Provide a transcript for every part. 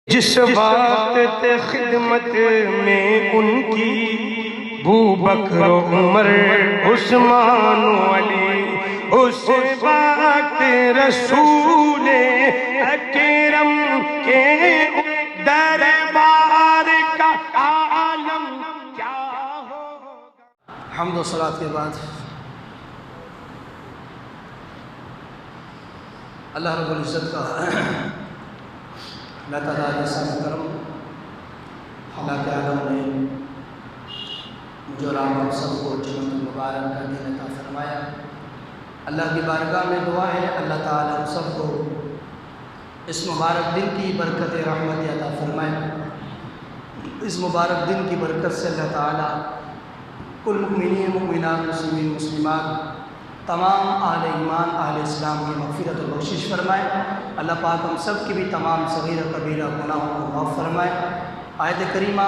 جس وقت خدمت میں ان کی ابو بکر عمر عثمان علی، اس وقت رسول اکرم کے دربار کا عالم کیا ہوگا۔ حمد و صلوات کے بعد اللہ رب العزت کا اللہ تعالیٰ جیسا کرم اللہ کے عالم نے مجھے اور آپ سب کو جنت المبارک کا دین عطا فرمایا۔ اللہ کی بارگاہ میں دعا ہے اللہ تعالیٰ ہم سب کو اس مبارک دن کی برکت رحمت عطا فرمائے۔ اس مبارک دن کی برکت سے اللہ تعالیٰ کل مؤمنین مؤمنات مسلمین مسلمات تمام اہل ایمان اہل اسلام کی مغفرت و بخشش فرمائے۔ اللہ پاک ہم سب کی بھی تمام صغیرہ کبیرہ گناہوں کو معاف فرمائے۔ آیت کریمہ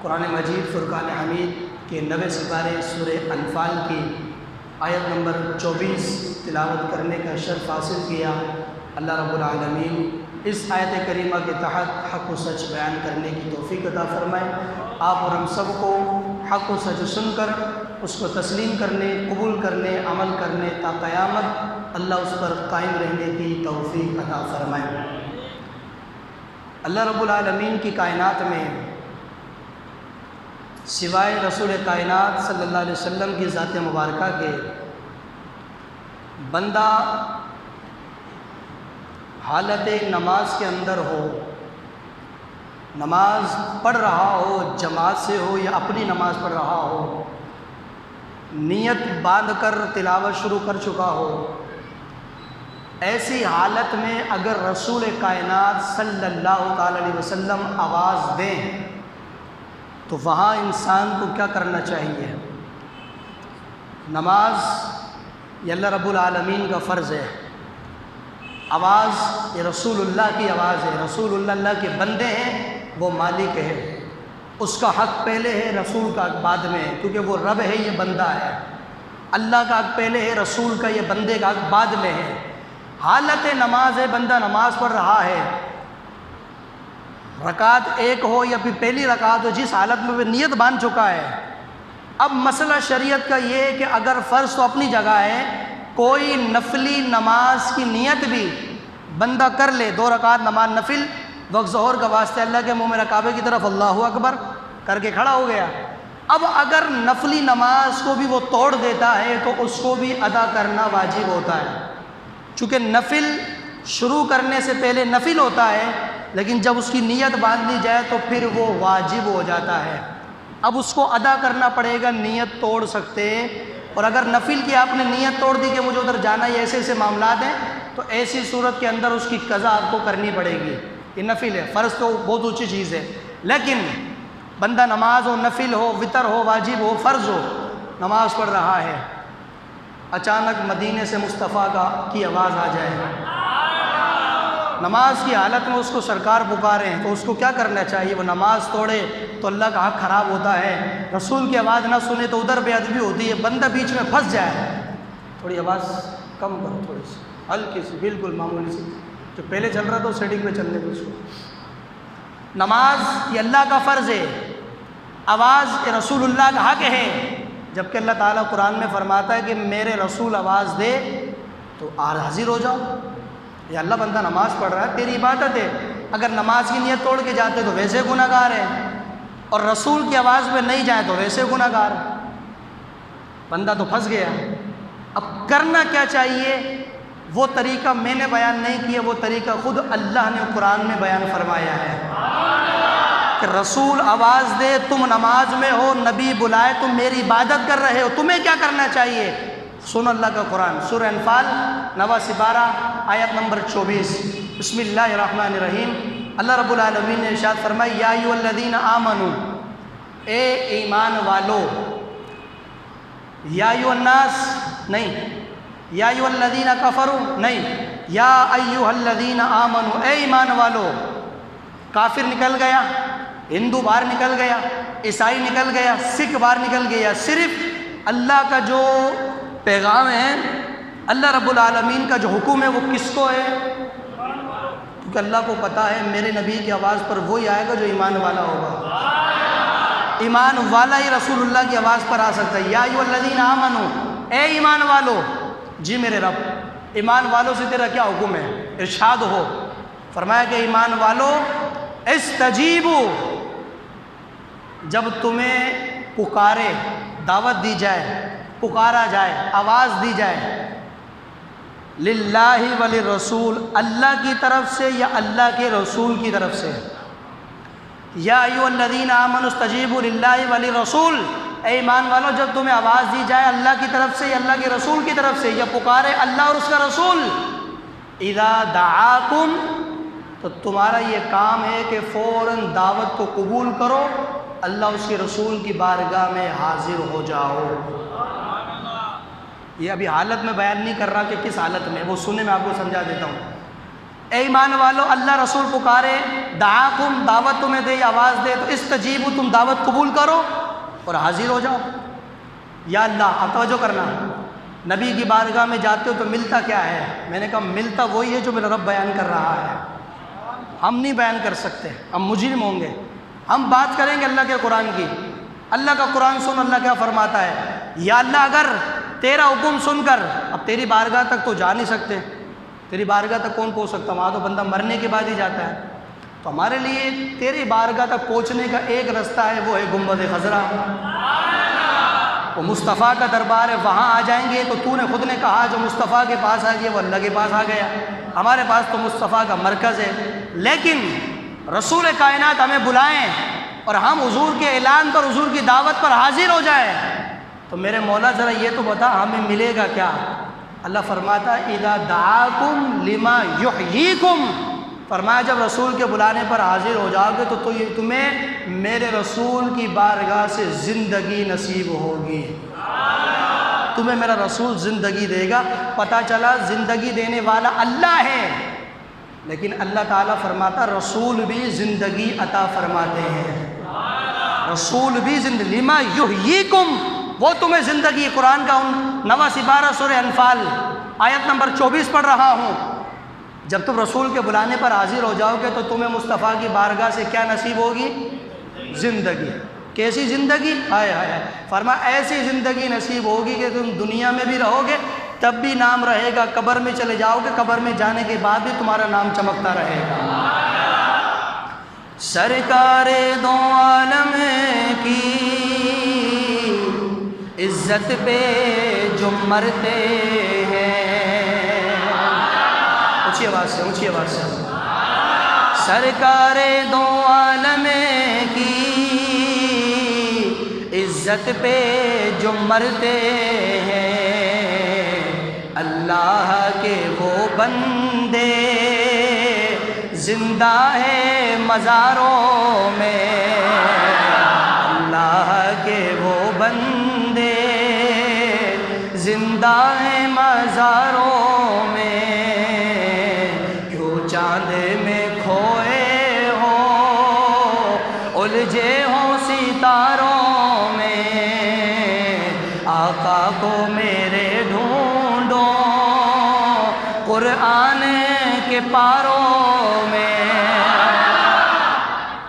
قرآن مجید فرقان حمید کے 90 سپارے سورہ انفال کی آیت نمبر 24 تلاوت کرنے کا شرف حاصل کیا۔ اللہ رب العالمین اس آیت کریمہ کے تحت حق و سچ بیان کرنے کی توفیق عطا فرمائے۔ آپ اور ہم سب کو حق و سچ سن کر اس کو تسلیم کرنے، قبول کرنے، عمل کرنے تا قیامت اللہ اس پر قائم رہنے کی توفیق عطا فرمائے۔ اللہ رب العالمین کی کائنات میں سوائے رسول کائنات صلی اللہ علیہ وسلم کی ذات مبارکہ کے بندہ حالت نماز کے اندر ہو، نماز پڑھ رہا ہو، جماعت سے ہو یا اپنی نماز پڑھ رہا ہو، نیت باندھ کر تلاوت شروع کر چکا ہو، ایسی حالت میں اگر رسول کائنات صلی اللہ تعالی علیہ وسلم آواز دیں تو وہاں انسان کو کیا کرنا چاہیے؟ نماز یہ اللہ رب العالمین کا فرض ہے، آواز یہ رسول اللہ کی آواز ہے، رسول اللہ کے بندے ہیں، وہ مالک ہے، اس کا حق پہلے ہے، رسول کا حق بعد میں ہے، کیونکہ وہ رب ہے، یہ بندہ ہے۔ اللہ کا حق پہلے ہے، رسول کا، یہ بندے کا حق بعد میں ہے۔ حالت نماز ہے، بندہ نماز پڑھ رہا ہے، رکعت ایک ہو یا پھر پہلی رکعت ہو، جس حالت میں وہ نیت باندھ چکا ہے۔ اب مسئلہ شریعت کا یہ ہے کہ اگر فرض تو اپنی جگہ ہے، کوئی نفلی نماز کی نیت بھی بندہ کر لے، 2 رکعت نماز نفل وقت ظہر کا واسطے اللہ کے منہ میں کعبے کی طرف اللہ اکبر کر کے کھڑا ہو گیا۔ اب اگر نفلی نماز کو بھی وہ توڑ دیتا ہے تو اس کو بھی ادا کرنا واجب ہوتا ہے، چونکہ نفل شروع کرنے سے پہلے نفل ہوتا ہے، لیکن جب اس کی نیت باندھ لی جائے تو پھر وہ واجب ہو جاتا ہے۔ اب اس کو ادا کرنا پڑے گا، نیت توڑ سکتے ہیں، اور اگر نفل کی آپ نے نیت توڑ دی کہ مجھے ادھر جانا ہے، ایسے ایسے معاملات ہیں، تو ایسی صورت کے اندر اس کی قضا آپ کو کرنی پڑے گی۔ یہ نفل ہے، فرض تو بہت اونچی چیز ہے، لیکن بندہ نماز ہو، نفل ہو، وتر ہو، واجب ہو، فرض ہو، نماز پڑھ رہا ہے، اچانک مدینے سے مصطفیٰ کی آواز آ جائے، نماز کی حالت میں اس کو سرکار پکارے ہیں، تو اس کو کیا کرنا چاہیے؟ وہ نماز توڑے تو اللہ کا حق خراب ہوتا ہے، رسول کی آواز نہ سنے تو ادھر بے ادبی ہوتی ہے، بندہ بیچ میں پھنس جائے۔ تھوڑی آواز کم کرو، تھوڑی سی ہلکی سی، بالکل معمولی سی، جو پہلے چل رہا تھا اس سیٹنگ میں چلنے کو اس کو۔ نماز یہ اللہ کا فرض ہے، آواز یہ رسول اللہ کا حق ہے، جبکہ اللہ تعالیٰ قرآن میں فرماتا ہے کہ میرے رسول آواز دے تو حاضر ہو جاؤ۔ یہ اللہ بندہ نماز پڑھ رہا ہے، تیری عبادت ہے، اگر نماز کی نیت توڑ کے جاتے تو ویسے گناہ گار ہے، اور رسول کی آواز میں نہیں جائے تو ویسے گناہ گار، بندہ تو پھنس گیا۔ اب کرنا کیا چاہیے؟ وہ طریقہ میں نے بیان نہیں کیا، وہ طریقہ خود اللہ نے قرآن میں بیان فرمایا ہے کہ رسول آواز دے، تم نماز میں ہو، نبی بلائے، تم میری عبادت کر رہے ہو، تمہیں کیا کرنا چاہیے؟ سن اللہ کا قرآن، سورہ انفال 90 سپارہ آیت نمبر 24۔ بسم اللہ الرحمن الرحیم۔ اللہ رب العالمین نے ارشاد فرمایا، یا ایھا الذین آمنو، اے ایمان والو، یا ایھا الناس نہیں، یا ایھا الذین کفروا نہیں، یا ایھا الذین آمنو، اے ایمان والو۔ کافر نکل گیا، ہندو باہر نکل گیا، عیسائی نکل گیا، سکھ باہر نکل گیا، صرف اللہ کا جو پیغام ہے، اللہ رب العالمین کا جو حکم ہے وہ کس کو ہے؟ کیونکہ اللہ کو پتہ ہے میرے نبی کی آواز پر وہی آئے گا جو ایمان والا ہوگا۔ ایمان والا ہی رسول اللہ کی آواز پر آ سکتا ہے۔ یا ایھا الذین آمنو، اے ایمان والو، جی میرے رب، ایمان والوں سے تیرا کیا حکم ہے؟ ارشاد ہو، فرمایا کہ ایمان والو استجیبو، جب تمہیں پکارے، دعوت دی جائے، پکارا جائے، آواز دی جائے، للہ وللرسول، اللہ کی طرف سے یا اللہ کے رسول کی طرف سے۔ یا ایھا الذین آمنوا استجیبوا للہ وللرسول، اے ایمان والو جب تمہیں آواز دی جائے اللہ کی طرف سے یا اللہ کے رسول کی طرف سے، یا پکارے اللہ اور اس کا رسول، اذا دعاکم، تو تمہارا یہ کام ہے کہ فوراً دعوت کو قبول کرو، اللہ اس کے رسول کی بارگاہ میں حاضر ہو جاؤ۔ یہ ابھی حالت میں بیان نہیں کر رہا کہ کس حالت میں، وہ سننے میں آپ کو سمجھا دیتا ہوں۔ اے ایمان والو، اللہ رسول پکارے، دعاکم، دعوت تمہیں دے، آواز دے، تو استجیبو، تم دعوت قبول کرو اور حاضر ہو جاؤ۔ یا اللہ، آپ توجہ کرنا، نبی کی بارگاہ میں جاتے ہو تو ملتا کیا ہے؟ میں نے کہا ملتا وہی ہے جو میرا رب بیان کر رہا ہے، ہم نہیں بیان کر سکتے، ہم مجرم ہوں گے۔ ہم بات کریں گے اللہ کے قرآن کی، اللہ کا قرآن سن، اللہ کیا فرماتا ہے۔ یا اللہ، اگر تیرا حکم سن کر، اب تیری بارگاہ تک تو جا نہیں سکتے، تیری بارگاہ تک کون پہنچ سکتا؟ وہاں تو بندہ مرنے کے بعد ہی جاتا ہے، تو ہمارے لیے تیری بارگاہ تک پہنچنے کا ایک رستہ ہے، وہ ہے گنبد خضرا، وہ مصطفیٰ کا دربار ہے، وہاں آ جائیں گے تو تو نے خود نے کہا جو مصطفیٰ کے پاس آ گیا وہ اللہ کے پاس آ گیا۔ ہمارے پاس تو مصطفیٰ کا مرکز ہے، لیکن رسول کائنات ہمیں بلائیں اور ہم حضور کے اعلان پر، حضور کی دعوت پر حاضر ہو جائیں، تو میرے مولا ذرا یہ تو بتا ہمیں ملے گا کیا؟ اللہ فرماتا ہے اذا دعاکم لما یحییکم، فرمایا جب رسول کے بلانے پر حاضر ہو جاؤ گے تو یہ تمہیں میرے رسول کی بارگاہ سے زندگی نصیب ہوگی، تمہیں میرا رسول زندگی دے گا۔ پتہ چلا زندگی دینے والا اللہ ہے، لیکن اللہ تعالیٰ فرماتا رسول بھی زندگی عطا فرماتے ہیں، رسول بھی زندگی، لما یحییکم، وہ تمہیں زندگی۔ قرآن کا 9واں سپارہ سورہ انفال آیت نمبر 24 پڑھ رہا ہوں، جب تم رسول کے بلانے پر حاضر ہو جاؤ گے تو تمہیں مصطفیٰ کی بارگاہ سے کیا نصیب ہوگی؟ زندگی۔ کیسی زندگی؟ ہائے ہائے، فرمایا ایسی زندگی نصیب ہوگی کہ تم دنیا میں بھی رہو گے تب بھی نام رہے گا، قبر میں چلے جاؤ گے قبر میں جانے کے بعد بھی تمہارا نام چمکتا رہے گا۔ سرکار دو عالم کی عزت پہ جو مرتے ہیں، اونچی آواز سے، اونچی آواز سے، سرکار دو عالم کی عزت پہ جو مرتے ہیں، اللہ کے وہ بندے زندہ ہے مزاروں میں، اللہ کے وہ بندے زندہ ہے مزاروں میں، کیوں چاند میں کھوئے ہوں الجھے ہوں ستاروں میں، آقا کو میرے ڈھونڈو قرآن کے پاروں میں۔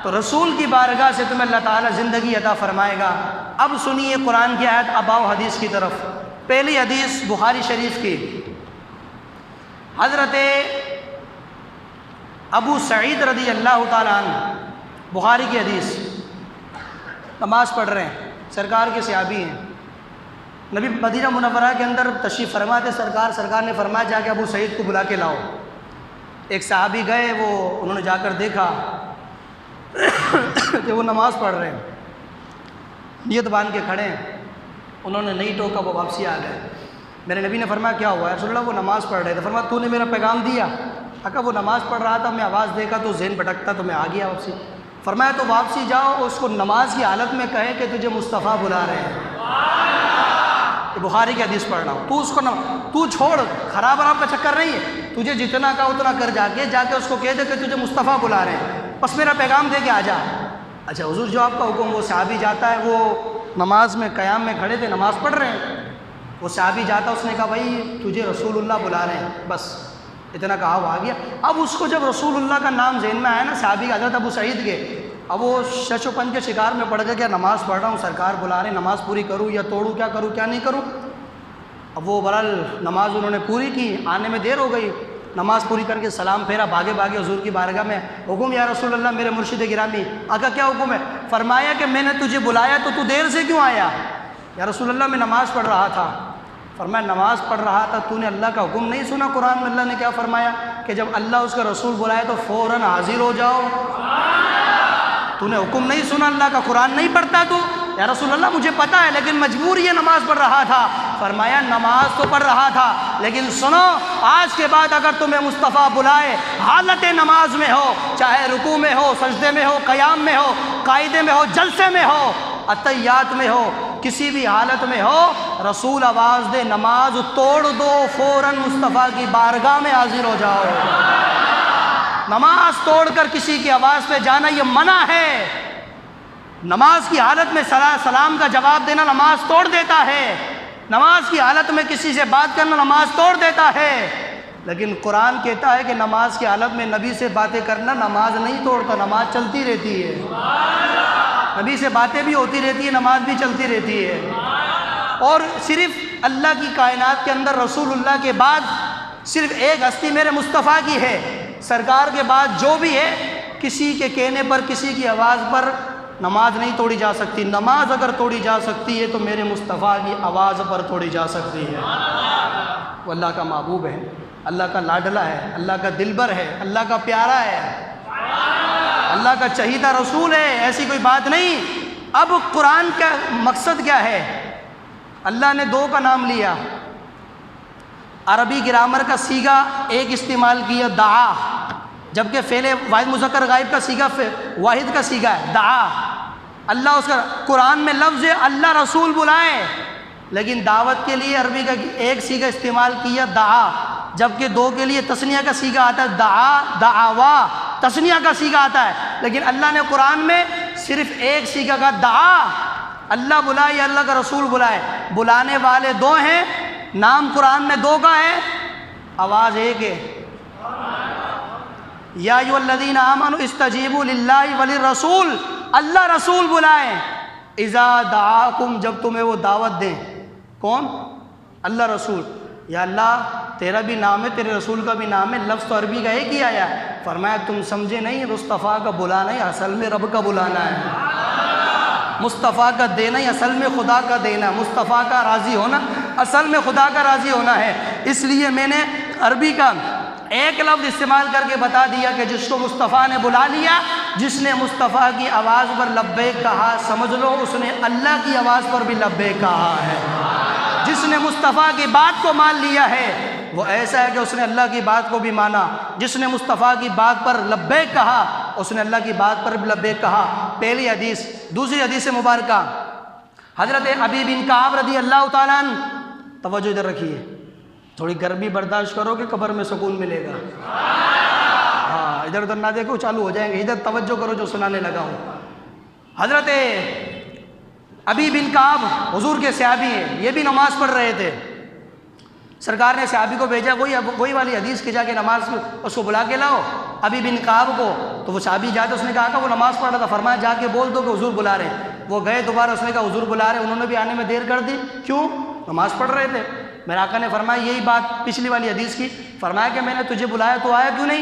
تو رسول کی بارگاہ سے تمہیں اللہ تعالیٰ زندگی عطا فرمائے گا۔ اب سنیے قرآن کی آیت، اب آؤ حدیث کی طرف۔ پہلی حدیث بخاری شریف کی، حضرت ابو سعید رضی اللہ تعالیٰ عنہ، بخاری کی حدیث، نماز پڑھ رہے ہیں، سرکار کے صحابی ہیں، نبی مدینہ منورہ کے اندر تشریف فرما تھے، سرکار نے فرمایا جا کے ابو سعید کو بلا کے لاؤ۔ ایک صحابی گئے، وہ انہوں نے جا کر دیکھا کہ وہ نماز پڑھ رہے ہیں، نیت باندھ کے کھڑے ہیں، انہوں نے نہیں ٹوکا، وہ واپسی آ گئے۔ میرے نبی نے فرمایا کیا ہوا ہے؟ رسول اللہ وہ نماز پڑھ رہے تھے۔ فرمایا تو نے میرا پیغام دیا؟ کہا وہ نماز پڑھ رہا تھا، میں آواز دیکھا تو ذہن بھٹکتا تو میں آ گیا واپسی۔ فرمایا تو واپسی جاؤ، اس کو نماز کی حالت میں کہے کہ تجھے مصطفیٰ بلا رہے ہیں۔ بخاری کی حدیث پڑھ رہا ہوں، تو اس کو تو چھوڑ، خراب کا چکر نہیں ہے، تجھے جتنا کہا اتنا کر، جا کے اس کو کہہ دے کہ تجھے مصطفیٰ بلا رہے ہیں، بس میرا پیغام دے کے آ جا۔ اچھا حضور جو آپ کا حکم، وہ صحابی جاتا ہے، وہ نماز میں قیام میں کھڑے تھے، نماز پڑھ رہے ہیں، وہ صحابی جاتا، اس نے کہا بھائی تجھے رسول اللہ بلا رہے ہیں، بس اتنا کہا وہ آ گیا۔ اب اس کو جب رسول اللہ کا نام ذہن میں آیا نا، صحابی حضرت ابو سعید کے، اب وہ شش و پن کے شکار میں پڑ گیا کہ نماز پڑھ رہا ہوں، سرکار بلا رہے ہیں، نماز پوری کروں یا توڑوں، کیا کروں کیا نہیں کروں۔ اب وہ بہرحال نماز انہوں نے پوری کی، آنے میں دیر ہو گئی، نماز پوری کر کے سلام پھیرا، بھاگے بھاگے حضور کی بارگاہ میں، حکم یا رسول اللہ میرے مرشد گرامی۔ آقا کیا حکم ہے؟ فرمایا کہ میں نے تجھے بلایا تو دیر سے کیوں آیا؟ یا رسول اللہ میں نماز پڑھ رہا تھا۔ فرمایا نماز پڑھ رہا تھا تو نے اللہ کا حکم نہیں سنا؟ قرآن میں اللہ نے کیا فرمایا کہ جب اللہ اس کا رسول بلائے تو فوراً حاضر ہو جاؤ۔ تو نے حکم نہیں سنا اللہ کا؟ قرآن نہیں پڑھتا تو؟ یا رسول اللہ مجھے پتہ ہے لیکن مجبور یہ نماز پڑھ رہا تھا۔ فرمایا نماز تو پڑھ رہا تھا لیکن سنو، آج کے بعد اگر تمہیں مصطفیٰ بلائے، حالت نماز میں ہو، چاہے رکوع میں ہو، سجدے میں ہو، قیام میں ہو، قاعدے میں ہو، جلسے میں ہو، اتحیات میں ہو، کسی بھی حالت میں ہو، رسول آواز دے نماز توڑ دو، فوراً مصطفیٰ کی بارگاہ میں حاضر ہو جاؤ۔ نماز توڑ کر کسی کی آواز پہ جانا یہ منع ہے۔ نماز کی حالت میں سلام کا جواب دینا نماز توڑ دیتا ہے، نماز کی حالت میں کسی سے بات کرنا نماز توڑ دیتا ہے، لیکن قرآن کہتا ہے کہ نماز کی حالت میں نبی سے باتیں کرنا نماز نہیں توڑتا، نماز چلتی رہتی ہے۔ نبی سے باتیں بھی ہوتی رہتی ہے، نماز بھی چلتی رہتی ہے۔ اور صرف اللہ کی کائنات کے اندر رسول اللہ کے بعد صرف ایک ہستی میرے مصطفیٰ کی ہے، سرکار کے بعد جو بھی ہے کسی کے کہنے پر، کسی کی آواز پر نماز نہیں توڑی جا سکتی۔ نماز اگر توڑی جا سکتی ہے تو میرے مصطفیٰ کی آواز پر توڑی جا سکتی ہے۔ وہ اللہ کا محبوب ہے، اللہ کا لاڈلا ہے، اللہ کا دلبر ہے، اللہ کا پیارا ہے، اللہ کا چہیتا رسول ہے، ایسی کوئی بات نہیں۔ اب قرآن کا مقصد کیا ہے؟ اللہ نے دو کا نام لیا، عربی گرامر کا سیگا ایک استعمال کیا دعا، جبکہ فعل واحد مذکر غائب کا سیگا واحد کا سیگا ہے دعا۔ اللہ اس کا قرآن میں لفظ ہے اللہ رسول بلائے، لیکن دعوت کے لیے عربی کا ایک سیگا استعمال کیا دعا، جبکہ دو کے لیے تثنیہ کا سیگا آتا ہے دعا، دعوا، تثنیہ کا سیگا آتا ہے، لیکن اللہ نے قرآن میں صرف ایک سیگا کا دعا۔ اللہ بلائے یا اللہ کا رسول بلائے، بلانے والے دو ہیں، نام قرآن میں دو کا ہے، آواز ایک ہے۔ یا ایھا الذین آمنوا استجیبوا للہ وللرسول، اللہ رسول بلائیں، اذا دعاکم، جب تمہیں وہ دعوت دیں۔ کون؟ اللہ رسول۔ یا اللہ تیرا بھی نام ہے، تیرے رسول کا بھی نام ہے، لفظ تو عربی کا ایک ہی آیا ہے۔ فرمایا تم سمجھے نہیں، مصطفیٰ کا بلانا ہی اصل میں رب کا بلانا ہے، مصطفیٰ کا دینا ہی اصل میں خدا کا دینا، مصطفیٰ کا راضی ہونا اصل میں خدا کا راضی ہونا ہے۔ اس لیے میں نے عربی کا ایک لفظ استعمال کر کے بتا دیا کہ جس کو مصطفیٰ نے بلا لیا، جس نے مصطفیٰ کی آواز پر لبیک کہا، سمجھ لو اس نے اللہ کی آواز پر بھی لبیک کہا ہے۔ جس نے مصطفیٰ کی بات کو مان لیا ہے وہ ایسا ہے کہ اس نے اللہ کی بات کو بھی مانا۔ جس نے مصطفیٰ کی بات پر لبیک کہا اس نے اللہ کی بات پر بھی لبیک کہا۔ پہلی حدیث۔ دوسری حدیث مبارکہ حضرت ابی بن کعب رضی اللہ تعالیٰ عنہ، توجہ ادھر رکھیے، تھوڑی گرمی برداشت کرو کہ قبر میں سکون ملے گا۔ ہاں ادھر ادھر نہ دیکھو، چالو ہو جائیں گے، ادھر توجہ کرو جو سنانے لگا ہوں۔ حضرت ابی بن کعب حضور کے صحابی ہیں، یہ بھی نماز پڑھ رہے تھے۔ سرکار نے صحابی کو بھیجا، وہی والی حدیث کہ جا کے نماز اس کو بلا کے لاؤ ابی بن کعب کو۔ تو وہ صحابی جاتے، اس نے کہا کہ وہ نماز پڑھ رہا تھا، فرمایا جا کے بول دو کہ حضور بلا رہے ہیں۔ وہ گئے دوبارہ، اس نے کہا حضور بلا رہے ہیں، انہوں نے بھی آنے میں دیر کر دی، کیوں؟ نماز پڑھ رہے تھے۔ میرے آقا نے فرمایا یہی بات پچھلی والی حدیث کی، فرمایا کہ میں نے تجھے بلایا تو آیا کیوں نہیں؟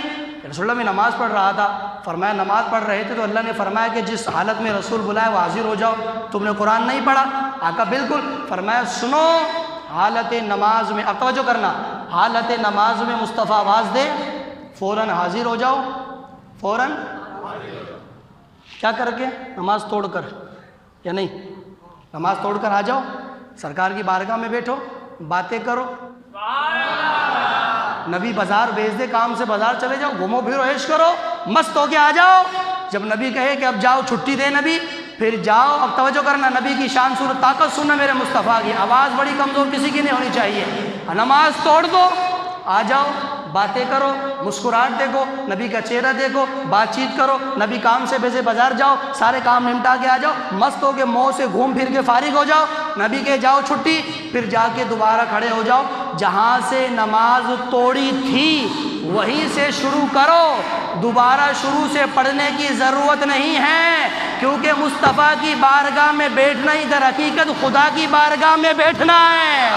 رسول اللہ میں نماز پڑھ رہا تھا۔ فرمایا نماز پڑھ رہے تھے تو اللہ نے فرمایا کہ جس حالت میں رسول بلائے وہ حاضر ہو جاؤ، تم نے قرآن نہیں پڑھا؟ آقا بالکل۔ فرمایا سنو، حالت نماز میں، اب توجہ کرنا، حالت نماز میں مصطفیٰ آواز دے فوراً حاضر ہو جاؤ، فوراً کیا کر کے؟ نماز توڑ کر یا نہیں، نماز توڑ کر آ جاؤ، سرکار کی بارگاہ میں بیٹھو، باتیں کرو۔ نبی بازار بھیج دے، کام سے بازار چلے جاؤ، گھومو پھرو، عیش کرو، مست ہو کے آ جاؤ۔ جب نبی کہے کہ اب جاؤ، چھٹی دے نبی، پھر جاؤ۔ اب توجہ کرنا، نبی کی شان صورت طاقت سننا، میرے مصطفیٰ کی آواز بڑی کمزور کسی کی نہیں ہونی چاہیے۔ نماز توڑ دو، آ جاؤ، باتیں کرو، مسکراہٹ دیکھو، نبی کا چہرہ دیکھو، بات چیت کرو۔ نبی کام سے بھیجے بازار جاؤ، سارے کام نمٹا کے آ جاؤ، مست ہو کے موہ سے گھوم پھر کے فارغ ہو جاؤ۔ نبی کے جاؤ چھٹی، پھر جا کے دوبارہ کھڑے ہو جاؤ، جہاں سے نماز توڑی تھی وہیں سے شروع کرو، دوبارہ شروع سے پڑھنے کی ضرورت نہیں ہے، کیونکہ مصطفیٰ کی بارگاہ میں بیٹھنا ہی در حقیقت خدا کی بارگاہ میں بیٹھنا ہے۔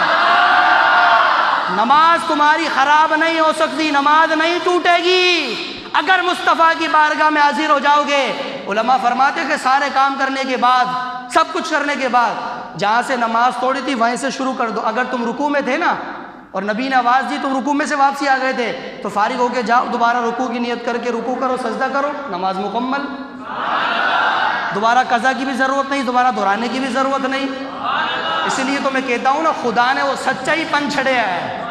نماز تمہاری خراب نہیں ہو سکتی، نماز نہیں ٹوٹے گی اگر مصطفیٰ کی بارگاہ میں حاضر ہو جاؤ گے۔ علماء فرماتے کہ سارے کام کرنے کے بعد، سب کچھ کرنے کے بعد، جہاں سے نماز توڑی تھی وہیں سے شروع کر دو۔ اگر تم رکوع میں تھے نا اور نبی نے آواز دی تم رکوع میں سے واپسی آ گئے تھے، تو فارغ ہو کے جاؤ، دوبارہ رکوع کی نیت کر کے رکوع کرو، سجدہ کرو، نماز مکمل۔ دوبارہ قضا کی بھی ضرورت نہیں، دوبارہ دہرانے کی بھی ضرورت نہیں۔ اس لیے تو میں کہتا ہوں نا، خدا نے وہ سچائی پن چھڑیا ہے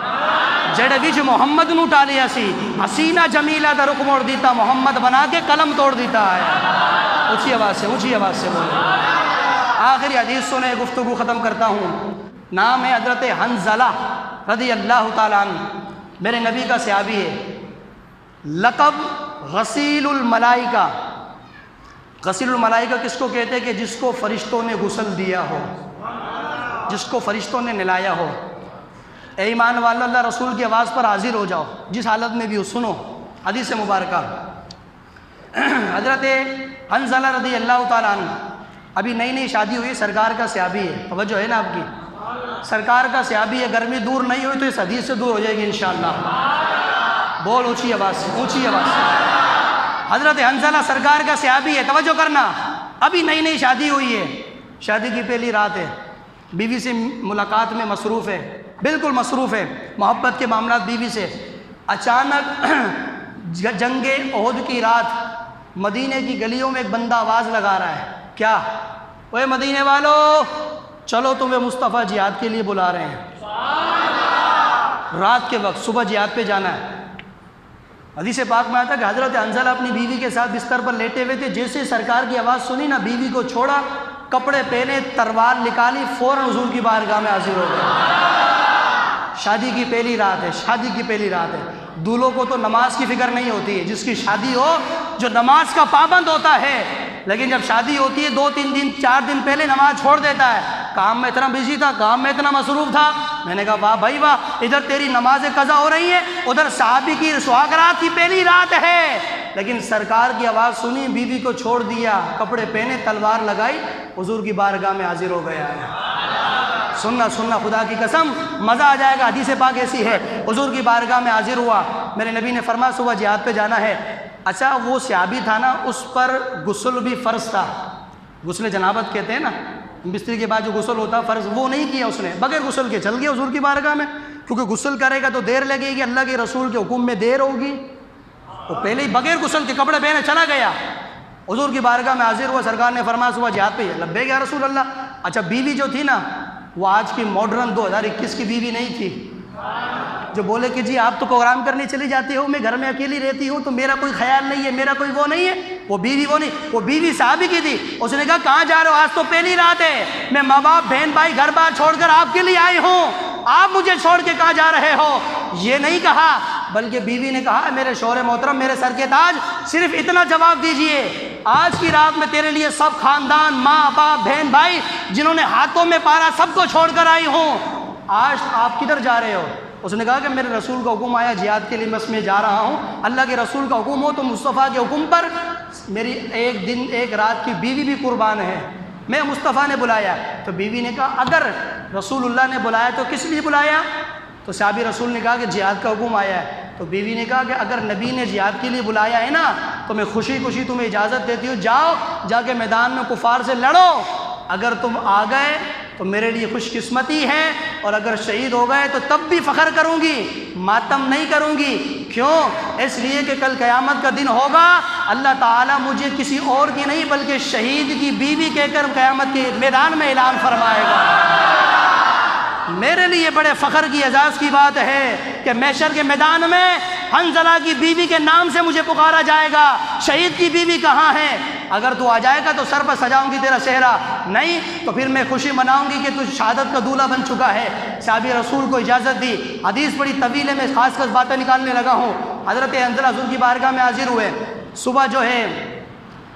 جڑے وچ محمد نو ٹالیا سی، حسینہ جمیلہ دا رخ موڑ دیتا، محمد بنا کے قلم توڑ دیتا ہے۔ اونچی آواز سے بولو۔ آخری حدیث سنے، گفتگو ختم کرتا ہوں۔ نام ہے حضرت حنظلہ رضی اللہ تعالیٰ عنہ، میرے نبی کا صحابی ہے۔ لقب غسیل الملائکہ۔ غسیل الملائکہ کس کو کہتے ہیں؟ کہ جس کو فرشتوں نے غسل دیا ہو، جس کو فرشتوں نے نہلایا ہو۔ اے ایمان والو، اللہ رسول کی آواز پر حاضر ہو جاؤ، جس حالت میں بھی ہو، سنو حدیث مبارکہ۔ حضرت حنظلہ رضی اللہ تعالیٰ عنہ، ابھی نئی نئی شادی ہوئی، سرکار کا صحابی ہے، توجہ ہے نا آپ کی، سرکار کا صحابی ہے، گرمی دور نہیں ہوئی تو اس حدیث سے دور ہو جائے گی انشاءاللہ۔ بول اونچی آواز سے۔ حضرت حنظلہ سرکار کا صحابی ہے، توجہ کرنا، ابھی نئی نئی شادی ہوئی ہے، شادی کی پہلی رات ہے، بیوی سے ملاقات میں مصروف ہے، بالکل مصروف ہے، محبت کے معاملات بیوی سے۔ اچانک جنگ احد کی رات، مدینے کی گلیوں میں ایک بندہ آواز لگا رہا ہے، کیا؟ اوے مدینے والو، چلو تمہیں مصطفیٰ جہاد کے لیے بلا رہے ہیں، رات کے وقت، صبح جہاد پہ جانا ہے۔ حدیث پاک میں آتا کہ حضرت حنظلہ اپنی بیوی کے ساتھ بستر پر لیٹے ہوئے تھے، جیسے سرکار کی آواز سنی نا، بیوی کو چھوڑا، کپڑے پہنے، تلوار نکالی، فوراً حضور کی بارگاہ میں حاضر ہو گئے۔ شادی کی پہلی رات ہے، دولہوں کو تو نماز کی فکر نہیں ہوتی ہے، جس کی شادی ہو جو نماز کا پابند ہوتا ہے، لیکن جب شادی ہوتی ہے 2-3 دن 4 دن پہلے نماز چھوڑ دیتا ہے، کام میں اتنا بزی تھا، کام میں اتنا مصروف تھا۔ میں نے کہا واہ بھائی واہ، ادھر تیری نماز قضا ہو رہی ہے، ادھر صحابی کی سہاگ رات کی پہلی رات ہے، لیکن سرکار کی آواز سنی، بیوی کو چھوڑ دیا، کپڑے پہنے، تلوار لگائی، حضور کی بارگاہ میں حاضر ہو گیا ہے۔ سننا خدا کی قسم، مزہ آ جائے گا، حدیث پاک ایسی ہے۔ حضور کی بارگاہ میں حاضر ہوا، میرے نبی نے فرمایا صبح جہاد پہ جانا ہے۔ اچھا وہ صحابی تھا نا، اس پر غسل بھی فرض تھا، غسل جنابت کہتے ہیں نا، بستری کے بعد جو غسل ہوتا ہے فرض، وہ نہیں کیا اس نے، بغیر غسل کے چل گیا حضور کی بارگاہ میں، کیونکہ غسل کرے گا تو دیر لگے گی، اللہ کے رسول کے حکم میں دیر ہوگی، وہ پہلے ہی بغیر غسل کے کپڑے پہنے چلا گیا، حضور کی بارگاہ میں حاضر ہوا۔ سرکار نے فرمایا صبح جہاد پہ، لبیک یا رسول اللہ۔ اچھا بیوی جو تھی نا، وہ آج کی ماڈرن 2021 کی بیوی نہیں تھی، جو بولے کہ جی آپ تو پروگرام کرنے چلی جاتے ہو، میں گھر میں اکیلی رہتی ہوں تو میرا کوئی خیال نہیں ہے، میرا کوئی وہ نہیں ہے، وہ بیوی صحابی کی تھی۔ اس نے کہا کہاں جا رہے ہو؟ آج تو پہلی رات ہے، میں ماں باپ بہن بھائی گھر بار چھوڑ کر آپ کے لیے آئی ہوں، آپ مجھے چھوڑ کے کہاں جا رہے ہو؟ یہ نہیں کہا، بلکہ بیوی نے کہا میرے شوہر محترم، میرے سر کے تاج، صرف اتنا جواب دیجئے، آج کی رات میں تیرے لیے سب خاندان، ماں باپ بہن بھائی جنہوں نے ہاتھوں میں پارا، سب کو چھوڑ کر آئی ہوں، آج آپ کدھر جا رہے ہو؟ اس نے کہا کہ میرے رسول کا حکم آیا جہاد کے لیے، بس میں جا رہا ہوں، اللہ کے رسول کا حکم ہو تو مصطفیٰ کے حکم پر میری ایک دن ایک رات کی بیوی بھی قربان ہے، میں مصطفیٰ نے بلایا۔ تو بیوی نے کہا اگر رسول اللہ نے بلایا تو کس لیے بلایا؟ تو صحابی رسول نے کہا کہ جہاد کا حکم آیا ہے۔ تو بیوی نے کہا کہ اگر نبی نے جہاد کے لیے بلایا ہے نا تو میں خوشی خوشی تمہیں اجازت دیتی ہوں، جاؤ جا کے میدان میں کفار سے لڑو، اگر تم آ گئے تو میرے لیے خوش قسمتی ہے، اور اگر شہید ہو گئے تو تب بھی فخر کروں گی، ماتم نہیں کروں گی۔ کیوں؟ اس لیے کہ کل قیامت کا دن ہوگا، اللہ تعالیٰ مجھے کسی اور کی نہیں بلکہ شہید کی بیوی کہہ کر قیامت کے میدان میں اعلان فرمائے گا۔ میرے لیے بڑے فخر کی اعزاز کی بات ہے کہ محشر کے میدان میں حنظلہ کی بیوی کے نام سے مجھے پکارا جائے گا، شہید کی بیوی کہاں ہے؟ اگر تو آ جائے گا تو سر پر سجاؤں گی تیرا چہرہ، نہیں تو پھر میں خوشی مناؤں گی کہ تو شہادت کا دولہا بن چکا ہے۔ صحابی رسول کو اجازت دی، حدیث بڑی طویل ہے، میں خاص خاص باتیں نکالنے لگا ہوں۔ حضرت حنظلہ حضور کی بارگاہ میں حاضر ہوئے، صبح جو ہے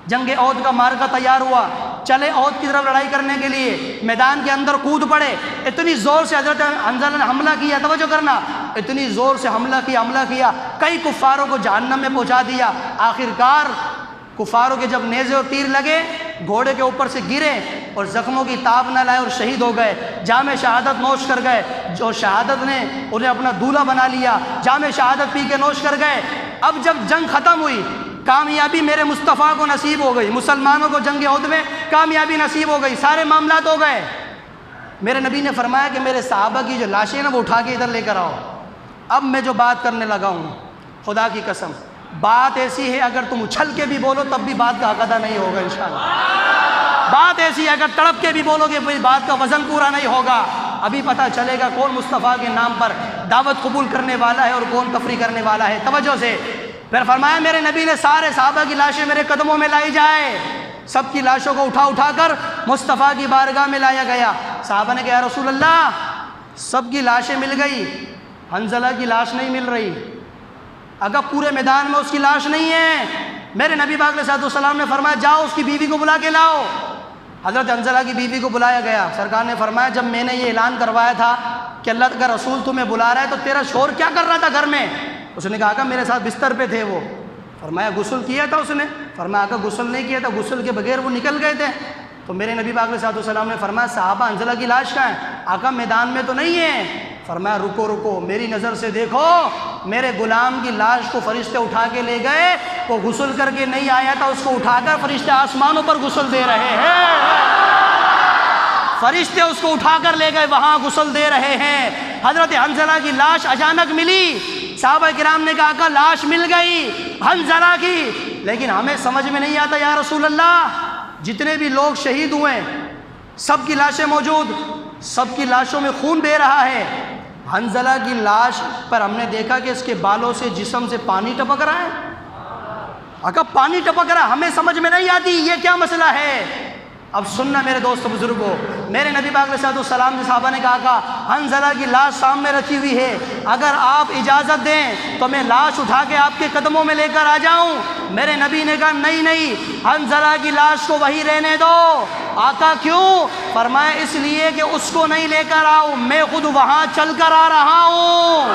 جنگ احد کا معرکہ تیار ہوا، چلے احد کی طرف لڑائی کرنے کے لیے، میدان کے اندر کود پڑے، اتنی زور سے حضرت حنظلہ نے حملہ کیا، توجہ کرنا، اتنی زور سے حملہ کیا، کئی کفاروں کو جہنم میں پہنچا دیا۔ آخرکار کفاروں کے جب نیزے اور تیر لگے، گھوڑے کے اوپر سے گرے اور زخموں کی تاب نہ لائے اور شہید ہو گئے، جام شہادت نوش کر گئے۔ جو شہادت نے انہیں اپنا دولہا بنا لیا، جام شہادت پی کے نوش کر گئے۔ اب جب جنگ ختم ہوئی، کامیابی میرے مصطفیٰ کو نصیب ہو گئی، مسلمانوں کو جنگ احد میں کامیابی نصیب ہو گئی، سارے معاملات ہو گئے۔ میرے نبی نے فرمایا کہ میرے صحابہ کی جو لاشیں ہیں نا وہ اٹھا کے ادھر لے کر آؤ۔ اب میں جو بات کرنے لگا ہوں، خدا کی قسم بات ایسی ہے، اگر تم اچھل کے بھی بولو تب بھی بات کا حق ادا نہیں ہوگا انشاءاللہ۔ بات ایسی ہے، اگر تڑپ کے بھی بولو گے بات کا وزن پورا نہیں ہوگا۔ ابھی پتہ چلے گا کون مصطفیٰ کے نام پر دعوت قبول کرنے والا ہے اور کون تفریح کرنے والا ہے۔ توجہ سے پھر فرمایا میرے نبی نے سارے صحابہ کی لاشیں میرے قدموں میں لائی جائے۔ سب کی لاشوں کو اٹھا کر مصطفیٰ کی بارگاہ میں لایا گیا۔ صحابہ نے کہا یا رسول اللہ، سب کی لاشیں مل گئی، حنظلہ کی لاش نہیں مل رہی۔ اگر پورے میدان میں اس کی لاش نہیں ہے، میرے نبی پاک علیہ السلام نے فرمایا جاؤ اس کی بیوی کو بلا کے لاؤ۔ حضرت حنظلہ کی بیوی کو بلایا گیا۔ سرکار نے فرمایا جب میں نے یہ اعلان کروایا تھا کہ اللہ کا رسول تمہیں بلا رہا ہے تو تیرا شوہر کیا کر رہا تھا گھر میں؟ اس نے کہا کہ میرے ساتھ بستر پہ تھے وہ۔ فرمایا غسل کیا تھا اس نے؟ فرمایا کہ غسل نہیں کیا تھا، غسل کے بغیر وہ نکل گئے تھے۔ تو میرے نبی پاک علیہ السلام نے فرمایا صحابہ حنظلہ کی لاش کہاں ہے؟ آقا میدان میں تو نہیں ہے۔ فرمایا رکو میری نظر سے دیکھو، میرے غلام کی لاش کو فرشتے اٹھا کے لے گئے، وہ غسل کر کے نہیں آیا تھا، اس کو اٹھا کر فرشتے آسمانوں پر غسل دے رہے ہیں۔ فرشتے اس کو اٹھا کر لے گئے، وہاں غسل دے رہے ہیں۔ حضرت حنظلہ کی لاش اچانک ملی، صحابہ کرام نے کہا کہ لاش مل گئی حنظلہ کی، لیکن ہمیں سمجھ میں نہیں آتا یا رسول اللہ، جتنے بھی لوگ شہید ہوئے سب کی لاشیں موجود، سب کی لاشوں میں خون بہہ رہا ہے۔ حنظلہ کی لاش پر ہم نے دیکھا کہ اس کے بالوں سے جسم سے پانی ٹپک رہا ہے۔ اگر پانی ٹپک رہا ہے، ہمیں سمجھ میں نہیں آتی یہ کیا مسئلہ ہے۔ اب سننا میرے دوست بزرگوں، میرے نبی پاک علیہ السلام کے صحابہ نے کہا حنظلہ کی لاش سامنے رکھی ہوئی ہے، اگر آپ اجازت دیں تو میں لاش اٹھا کے آپ کے قدموں میں لے کر آ جاؤں۔ میرے نبی نے کہا نہیں، حنظلہ کی لاش کو وہی رہنے دو۔ آقا کیوں؟ فرمایا اس لیے کہ اس کو نہیں لے کر آؤ، میں خود وہاں چل کر آ رہا ہوں۔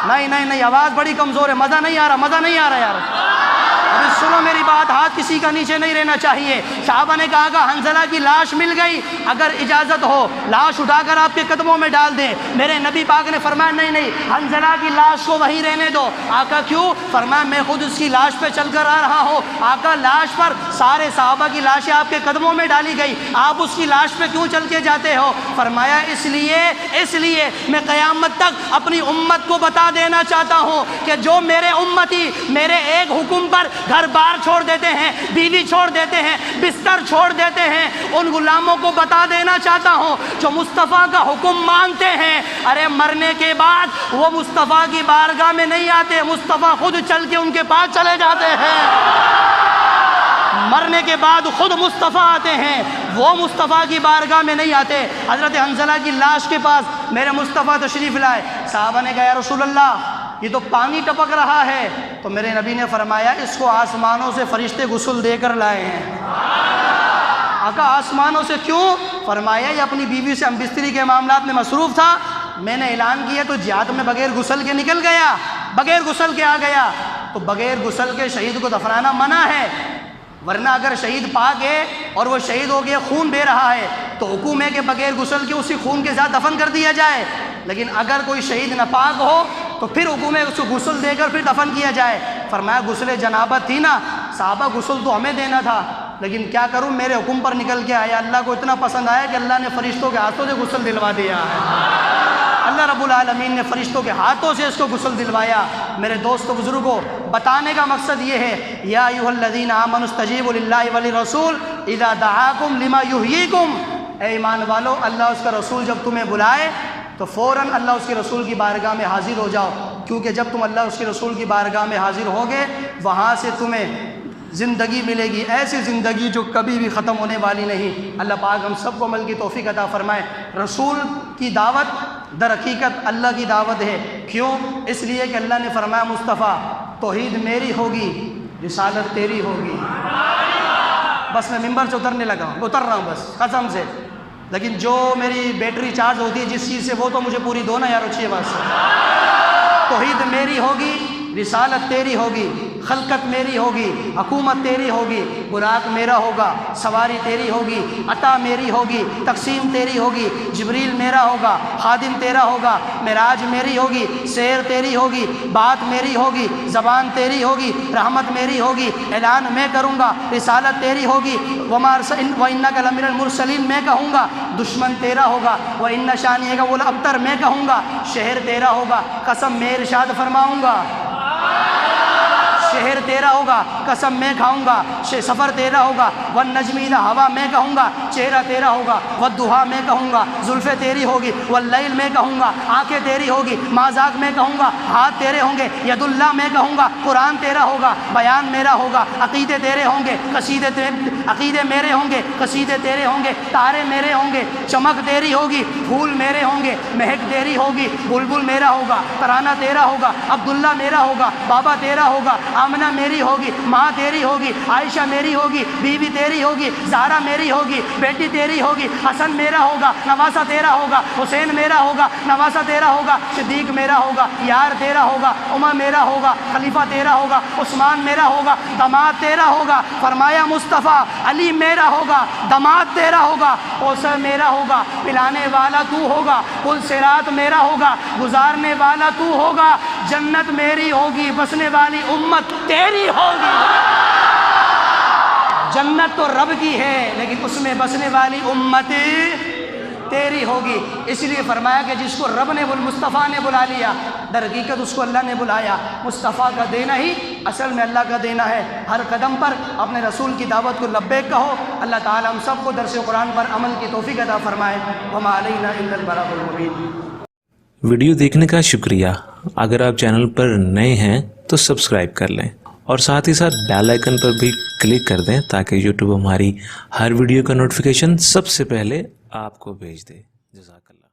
نہیں، آواز بڑی کمزور ہے، مزہ نہیں آ رہا یار۔ ابھی سنو میری بات، ہاتھ کسی کا نیچے نہیں رہنا چاہیے۔ صحابہ نے کہا کہ حنظلہ کی لاش مل گئی، اگر اجازت ہو لاش اٹھا کر آپ کے قدموں میں ڈال دیں۔ میرے نبی پاک نے فرمایا نہیں، حنظلہ کی لاش کو وہیں رہنے دو۔ آقا کیوں؟ فرمایا میں خود اس کی لاش پہ چل کر آ رہا ہوں۔ آقا لاش پر سارے صحابہ کی لاشیں آپ کے قدموں میں ڈالی گئی، آپ اس کی لاش پہ کیوں چل کے جاتے ہو؟ فرمایا اس لیے میں قیامت تک اپنی امت کو بتا دینا چاہتا ہوں کہ جو میرے امتی میرے ایک حکم پر گھر بار چھوڑ دیتے ہیں، بیوی چھوڑ دیتے ہیں، بستر چھوڑ دیتے ہیں، ان غلاموں کو بتا دینا چاہتا ہوں جو مصطفیٰ کا حکم مانتے ہیں، ارے مرنے کے بعد وہ مصطفیٰ کی بارگاہ میں نہیں آتے، مصطفیٰ خود چل کے ان کے پاس چلے جاتے ہیں۔ مرنے کے بعد خود مصطفیٰ آتے ہیں، وہ مصطفیٰ کی بارگاہ میں نہیں آتے۔ حضرت حنظلہ کی لاش کے پاس میرے مصطفیٰ تشریف لائے۔ صحابہ نے کہا یا رسول اللہ یہ تو پانی ٹپک رہا ہے۔ تو میرے نبی نے فرمایا اس کو آسمانوں سے فرشتے غسل دے کر لائے ہیں۔ آقا آسمانوں سے کیوں؟ فرمایا یہ اپنی بیوی سے ہم بستری کے معاملات میں مصروف تھا، میں نے اعلان کیا تو جہاد میں بغیر غسل کے نکل گیا، بغیر غسل کے آ گیا۔ تو بغیر غسل کے شہید کو دفنانا منع ہے، ورنہ اگر شہید پاک ہے اور وہ شہید ہو گیا، خون بہ رہا ہے، تو حکم ہے کہ بغیر غسل کے اسی خون کے ساتھ دفن کر دیا جائے۔ لیکن اگر کوئی شہید ناپاک ہو تو پھر حکم ہے اس کو غسل دے کر پھر دفن کیا جائے۔ فرمایا غسل جنابت تھی نا، صحابہ غسل تو ہمیں دینا تھا، لیکن کیا کروں میرے حکم پر نکل کے آیا، اللہ کو اتنا پسند آیا کہ اللہ نے فرشتوں کے ہاتھوں سے غسل دلوا دیا ہے۔ اللہ رب العالمین نے فرشتوں کے ہاتھوں سے اس کو غسل دلوایا۔ میرے دوست و بزرگوں، بتانے کا مقصد یہ ہے یا ایھا الذین آمنوا استجیبوا للہ وللرسول اذا دعاکم لما یحییکم، اے ایمان والو اللہ اس کا رسول جب تمہیں بلائے تو فوراً اللہ اس کے رسول کی بارگاہ میں حاضر ہو جاؤ، کیونکہ جب تم اللہ اس کے رسول کی بارگاہ میں حاضر ہوگے وہاں سے تمہیں زندگی ملے گی، ایسی زندگی جو کبھی بھی ختم ہونے والی نہیں۔ اللہ پاک ہم سب کو عمل کی توفیق عطا فرمائے۔ رسول کی دعوت در حقیقت اللہ کی دعوت ہے، کیوں؟ اس لیے کہ اللہ نے فرمایا مصطفیٰ توحید میری ہوگی، رسالت تیری ہوگی۔ بس میں ممبر سے اترنے لگا ہوں، اتر رہا ہوں بس قسم سے، لیکن جو میری بیٹری چارج ہوتی ہے جس چیز سے وہ تو مجھے پوری دو نا یار، اچھی بات سے۔ توحید میری ہوگی، رسالت تیری ہوگی، خلقت میری ہوگی، حکومت تیری ہوگی، براق میرا ہوگا، سواری تیری ہوگی، عطا میری ہوگی، تقسیم تیری ہوگی، جبریل میرا ہوگا، خادم تیرا ہوگا، معراج میری ہوگی، سیر تیری ہوگی، بات میری ہوگی، زبان تیری ہوگی، رحمت میری ہوگی، اعلان میں کروں گا، رسالت تیری ہوگی، وَإِنَّكَ لَمِنَ الْمُرْسَلِينَ میں کہوں گا، دشمن تیرا ہوگا، وَإِنَّ شَانِئَكَ هُوَ الْأَبْتَرُ میں کہوں گا، شہر تیرا ہوگا، قسم میں ارشاد فرماؤں گا، شہر تیرا ہوگا، قسم میں کھاؤں گا، سفر تیرا ہوگا، والنجم اذا ہوا میں کہوں گا، چہرہ تیرا ہوگا، والضحیٰ میں کہوں گا، زلفیں تیری ہوگی، واللیل میں کہوں گا، آنکھیں تیری ہوگی، ما ذاک میں کہوں گا، ہاتھ تیرے ہوں گے، ید اللہ میں کہوں گا، قرآن تیرا ہوگا، بیان میرا ہوگا، عقیدے تیرے ہوں گے، عقیدے میرے ہوں گے، قصیدے تیرے ہوں گے، تارے میرے ہوں گے، چمک تیری ہوگی، پھول میرے ہوں گے، مہک تیری ہوگی، بلبل میرا ہوگا، ترانہ تیرا ہوگا، عبداللہ میرا ہوگا، بابا تیرا ہوگا، آمنہ میری ہوگی، ماں تیری ہوگی، عائشہ میری ہوگی، بیوی تیری ہوگی، زہرا میری ہوگی، بیٹی تیری ہوگی، حسن میرا ہوگا، نواسہ تیرا ہوگا، حسین میرا ہوگا، نواسہ تیرا ہوگا، صدیق میرا ہوگا، یار تیرا ہوگا، عمر میرا ہوگا، خلیفہ تیرا ہوگا، عثمان میرا ہوگا، داماد تیرا ہوگا، فرمایا مصطفیٰ علی میرا ہوگا، داماد تیرا ہوگا، کوثر میرا ہوگا، پلانے والا تو ہوگا، پل صراط میرا ہوگا، گزارنے والا تو ہوگا، جنت میری ہوگی، بسنے والی امت تیری ہوگی۔ جنت تو رب کی ہے لیکن اس میں بسنے والی امت تیری ہوگی۔ اس لیے فرمایا کہ جس کو رب نے مصطفیٰ نے بلا لیا، در حقیقت اس کو اللہ نے بلایا۔ مصطفیٰ کا دینا ہی اصل میں اللہ کا دینا ہے۔ ہر قدم پر اپنے رسول کی دعوت کو لبیک کہو۔ اللہ تعالیٰ ہم سب کو درس قرآن پر عمل کی توفیق عطا فرمائے۔ وما علینا الا البلاغ المبین۔ ویڈیو دیکھنے کا شکریہ۔ اگر آپ چینل پر نئے ہیں تو سبسکرائب کر لیں اور ساتھ ہی ساتھ بیل آئیکن پر بھی کلک کر دیں تاکہ یوٹیوب ہماری ہر ویڈیو کا نوٹیفیکیشن سب سے پہلے آپ کو بھیج دے۔ جزاک اللہ۔